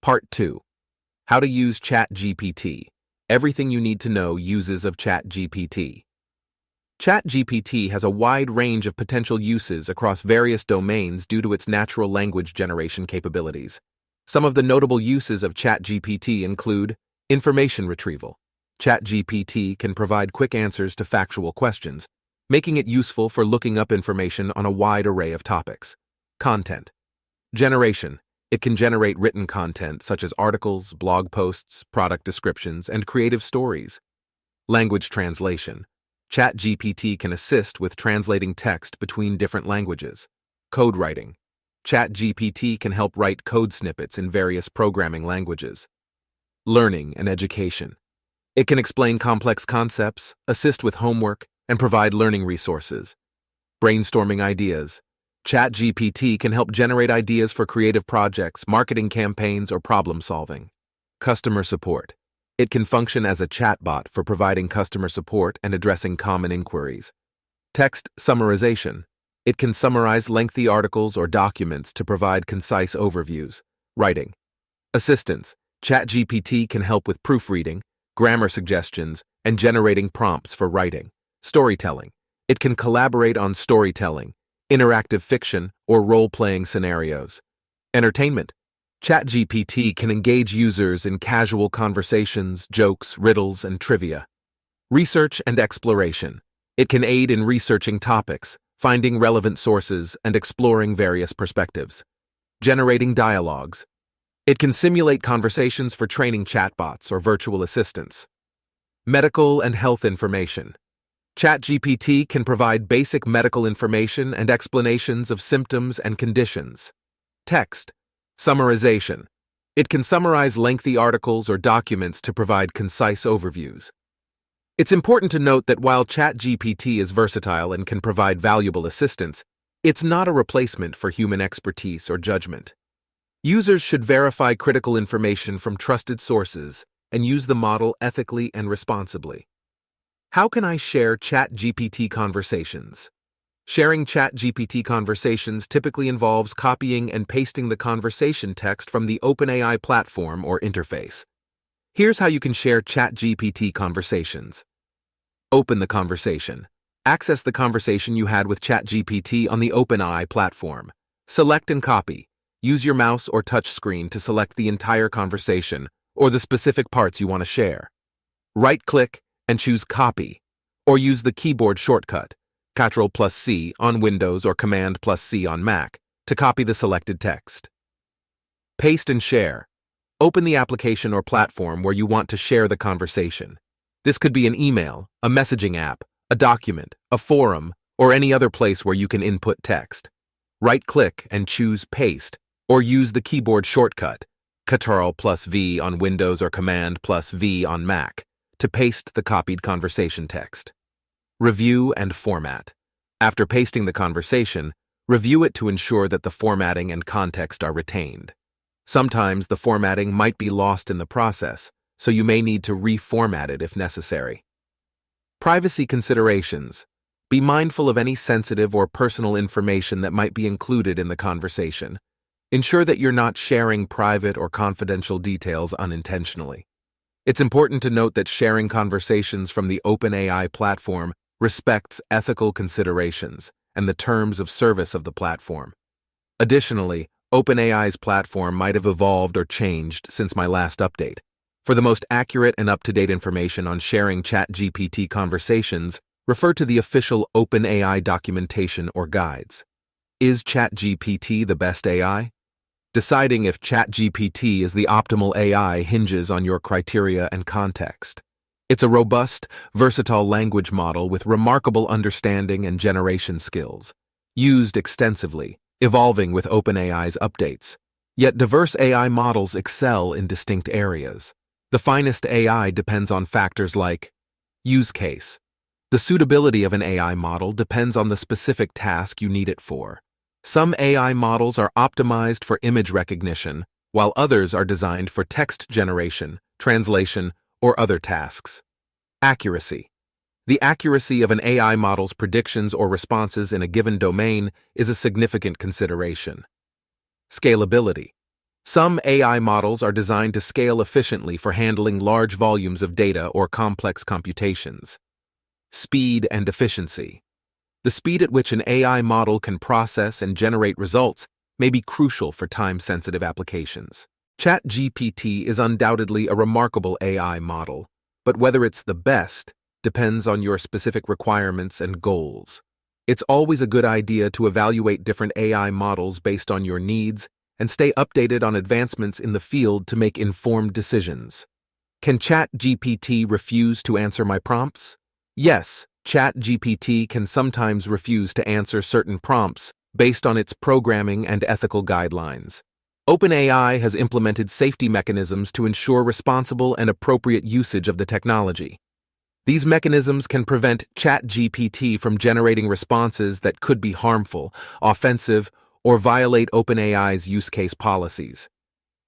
Part 2. How to use Chatgpt. Everything you need to know uses of Chatgpt. Chatgpt has a wide range of potential uses across various domains due to its natural language generation capabilities. Some of the notable uses of Chatgpt include information retrieval. Chatgpt can provide quick answers to factual questions, making it useful for looking up information on a wide array of topics. Content generation. It can generate written content such as articles, blog posts, product descriptions, and creative stories. Language translation. Chatgpt can assist with translating text between different languages. Code writing. Chatgpt can help write code snippets in various programming languages. Learning and education. It can explain complex concepts, assist with homework, and provide learning resources. Brainstorming ideas. Chatgpt can help generate ideas for creative projects, marketing campaigns, or problem solving. Customer support. It can function as a chatbot for providing customer support and addressing common inquiries. Text summarization. It can summarize lengthy articles or documents to provide concise overviews. Writing assistance. Chatgpt can help with proofreading, grammar suggestions, and generating prompts for writing. Storytelling. It can collaborate on storytelling, interactive fiction, or role-playing scenarios. Entertainment. Chatgpt can engage users in casual conversations, jokes, riddles, and trivia. Research and exploration. It can aid in researching topics, finding relevant sources, and exploring various perspectives. Generating dialogues. It can simulate conversations for training chatbots or virtual assistants. Medical and health information. Chatgpt can provide basic medical information and explanations of symptoms and conditions. Text summarization. It can summarize lengthy articles or documents to provide concise overviews. It's important to note that while Chatgpt is versatile and can provide valuable assistance, it's not a replacement for human expertise or judgment. Users should verify critical information from trusted sources and use the model ethically and responsibly. How can I share Chatgpt conversations? Sharing Chatgpt conversations typically involves copying and pasting the conversation text from the OpenAI platform or interface. Here's how you can share Chatgpt conversations. Open the conversation. Access the conversation you had with Chatgpt on the OpenAI platform. Select and copy. Use your mouse or touch screen to select the entire conversation or the specific parts you want to share. Right-click and choose Copy, or use the keyboard shortcut, Ctrl+C on Windows or Command+C on Mac, to copy the selected text. Paste and share. Open the application or platform where you want to share the conversation. This could be an email, a messaging app, a document, a forum, or any other place where you can input text. Right-click and choose Paste, or use the keyboard shortcut, Ctrl+V on Windows or Command+V on Mac, to paste the copied conversation text. Review and format. After pasting the conversation, review it to ensure that the formatting and context are retained. Sometimes the formatting might be lost in the process, so you may need to reformat it if necessary. Privacy considerations. Be mindful of any sensitive or personal information that might be included in the conversation. Ensure that you're not sharing private or confidential details unintentionally. It's important to note that sharing conversations from the OpenAI platform respects ethical considerations and the terms of service of the platform. Additionally, OpenAI's platform might have evolved or changed since my last update. For the most accurate and up-to-date information on sharing Chatgpt conversations, refer to the official OpenAI documentation or guides. Is Chatgpt the best AI? Deciding if Chatgpt is the optimal AI hinges on your criteria and context. It's a robust, versatile language model with remarkable understanding and generation skills, used extensively, evolving with OpenAI's updates. Yet diverse AI models excel in distinct areas. The finest AI depends on factors like use case. The suitability of an AI model depends on the specific task you need it for. Some AI models are optimized for image recognition, while others are designed for text generation, translation, or other tasks. Accuracy. The accuracy of an AI model's predictions or responses in a given domain is a significant consideration. Scalability. Some AI models are designed to scale efficiently for handling large volumes of data or complex computations. Speed and efficiency. The speed at which an AI model can process and generate results may be crucial for time-sensitive applications. Chatgpt is undoubtedly a remarkable AI model, but whether it's the best depends on your specific requirements and goals. It's always a good idea to evaluate different AI models based on your needs and stay updated on advancements in the field to make informed decisions. Can Chatgpt refuse to answer my prompts? Yes, Chatgpt can sometimes refuse to answer certain prompts based on its programming and ethical guidelines. OpenAI has implemented safety mechanisms to ensure responsible and appropriate usage of the technology. These mechanisms can prevent Chatgpt from generating responses that could be harmful, offensive, or violate OpenAI's use case policies.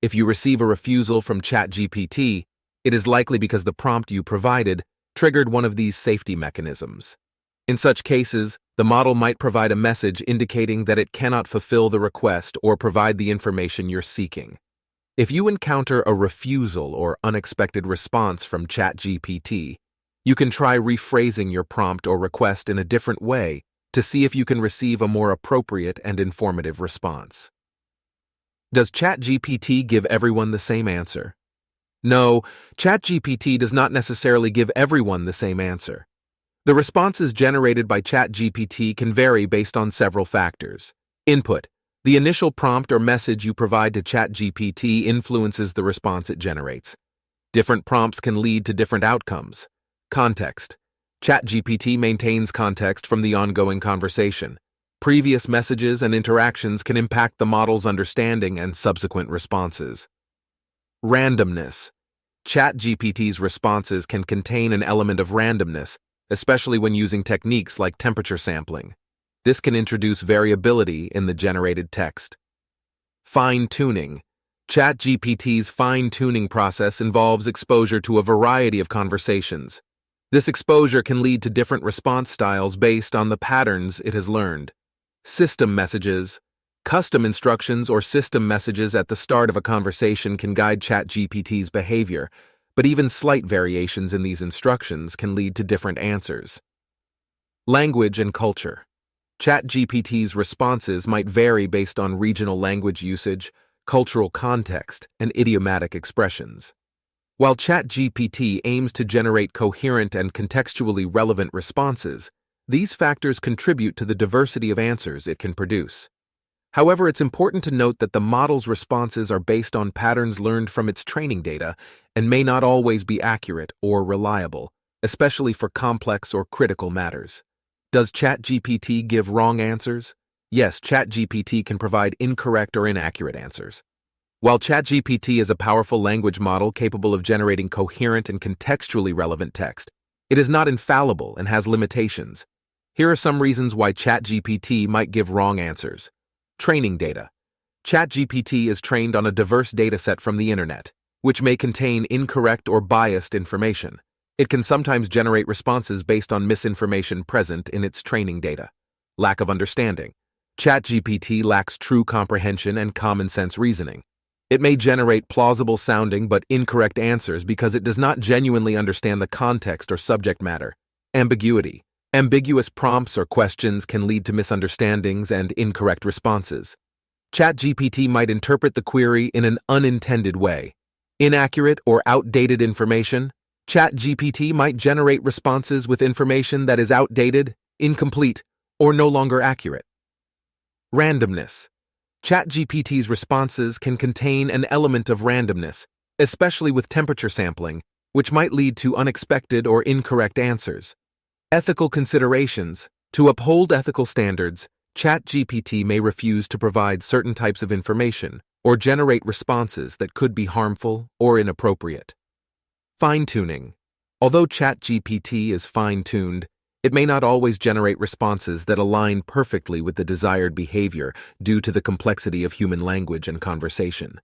If you receive a refusal from Chatgpt, it is likely because the prompt you provided triggered one of these safety mechanisms. In such cases, the model might provide a message indicating that it cannot fulfill the request or provide the information you're seeking. If you encounter a refusal or unexpected response from Chatgpt, you can try rephrasing your prompt or request in a different way to see if you can receive a more appropriate and informative response. Does Chatgpt give everyone the same answer? No, Chatgpt does not necessarily give everyone the same answer. The responses generated by Chatgpt can vary based on several factors. Input. The initial prompt or message you provide to Chatgpt influences the response it generates. Different prompts can lead to different outcomes. Context. Chatgpt maintains context from the ongoing conversation. Previous messages and interactions can impact the model's understanding and subsequent responses. Randomness. Chatgpt's responses can contain an element of randomness, especially when using techniques like temperature sampling. This can introduce variability in the generated text. Fine-tuning. Chatgpt's fine-tuning process involves exposure to a variety of conversations. This exposure can lead to different response styles based on the patterns it has learned. System messages. Custom instructions or system messages at the start of a conversation can guide Chatgpt's behavior, but even slight variations in these instructions can lead to different answers. Language and culture. Chatgpt's responses might vary based on regional language usage, cultural context, and idiomatic expressions. While Chatgpt aims to generate coherent and contextually relevant responses, these factors contribute to the diversity of answers it can produce. However, it's important to note that the model's responses are based on patterns learned from its training data and may not always be accurate or reliable, especially for complex or critical matters. Does Chatgpt give wrong answers? Yes, Chatgpt can provide incorrect or inaccurate answers. While Chatgpt is a powerful language model capable of generating coherent and contextually relevant text, it is not infallible and has limitations. Here are some reasons why Chatgpt might give wrong answers. Training data. Chatgpt is trained on a diverse dataset from the internet, which may contain incorrect or biased information. It can sometimes generate responses based on misinformation present in its training data. Lack of understanding. Chatgpt lacks true comprehension and common sense reasoning. It may generate plausible-sounding but incorrect answers because it does not genuinely understand the context or subject matter. Ambiguity. Ambiguous prompts or questions can lead to misunderstandings and incorrect responses. Chatgpt might interpret the query in an unintended way. Inaccurate or outdated information. Chatgpt might generate responses with information that is outdated, incomplete, or no longer accurate. Randomness. Chatgpt's responses can contain an element of randomness, especially with temperature sampling, which might lead to unexpected or incorrect answers. Ethical considerations. To uphold ethical standards, Chatgpt may refuse to provide certain types of information or generate responses that could be harmful or inappropriate. Fine-tuning. Although Chatgpt is fine-tuned, it may not always generate responses that align perfectly with the desired behavior due to the complexity of human language and conversation.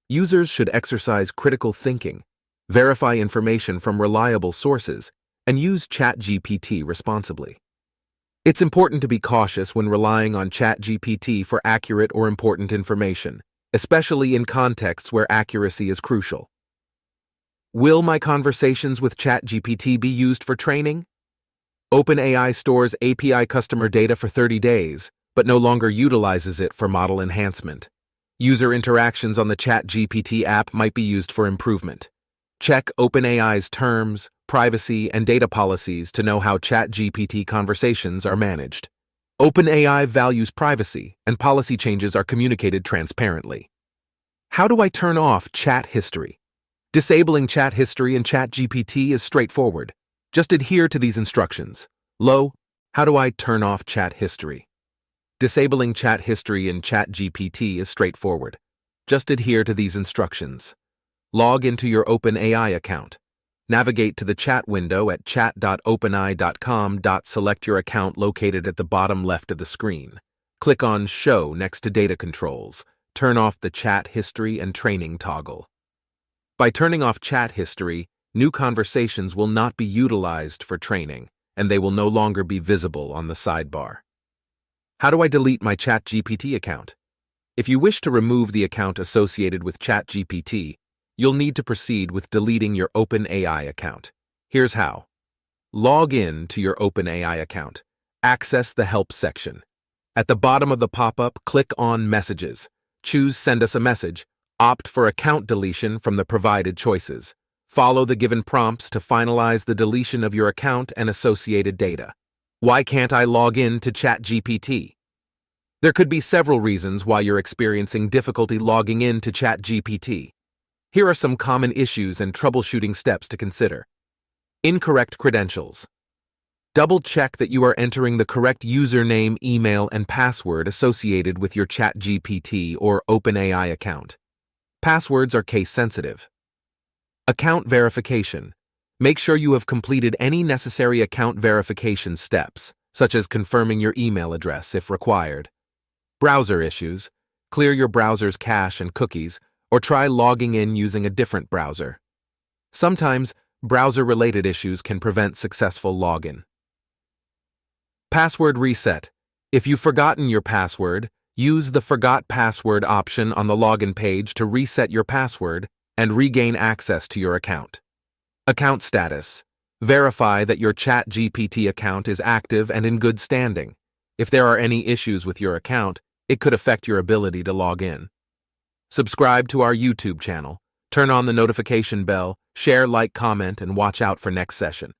Users should exercise critical thinking, verify information from reliable sources, and use Chatgpt responsibly. It's important to be cautious when relying on Chatgpt for accurate or important information. especially in contexts where accuracy is crucial. Will my conversations with ChatGPT be used for training? OpenAI stores API customer data for 30 days, but no longer utilizes it for model enhancement. User interactions on the ChatGPT app might be used for improvement. Check OpenAI's terms, privacy, and data policies to know how ChatGPT conversations are managed. OpenAI values privacy, and policy changes are communicated transparently. How do I turn off chat history? Disabling chat history in ChatGPT is straightforward. Just adhere to these instructions. How do I turn off chat history? Disabling chat history in ChatGPT is straightforward. Just adhere to these instructions. Log into your OpenAI account. Navigate to the chat window at chat.openai.com. Select your account located at the bottom left of the screen. Click on Show next to Data Controls. Turn off the chat history and training toggle. By turning off chat history, new conversations will not be utilized for training, and they will no longer be visible on the sidebar. How do I delete my ChatGPT account? If you wish to remove the account associated with ChatGPT, you'll need to proceed with deleting your OpenAI account. Here's how. Log in to your OpenAI account. Access the Help section. At the bottom of the pop-up, click on Messages. Choose Send Us a Message. Opt for account deletion from the provided choices. Follow the given prompts to finalize the deletion of your account and associated data. Why can't I log in to ChatGPT? There could be several reasons why you're experiencing difficulty logging in to ChatGPT. Here are some common issues and troubleshooting steps to consider. Incorrect credentials. Double-check that you are entering the correct username, email, and password associated with your ChatGPT or OpenAI account. Passwords are case-sensitive. Account verification. Make sure you have completed any necessary account verification steps, such as confirming your email address if required. Browser issues. Clear your browser's cache and cookies, or try logging in using a different browser. Sometimes, browser-related issues can prevent successful login. Password reset. If you've forgotten your password, use the Forgot Password option on the login page to reset your password and regain access to your account. Account status. Verify that your ChatGPT account is active and in good standing. If there are any issues with your account, it could affect your ability to log in. Subscribe to our YouTube channel, turn on the notification bell, share, like, comment, and watch out for next session.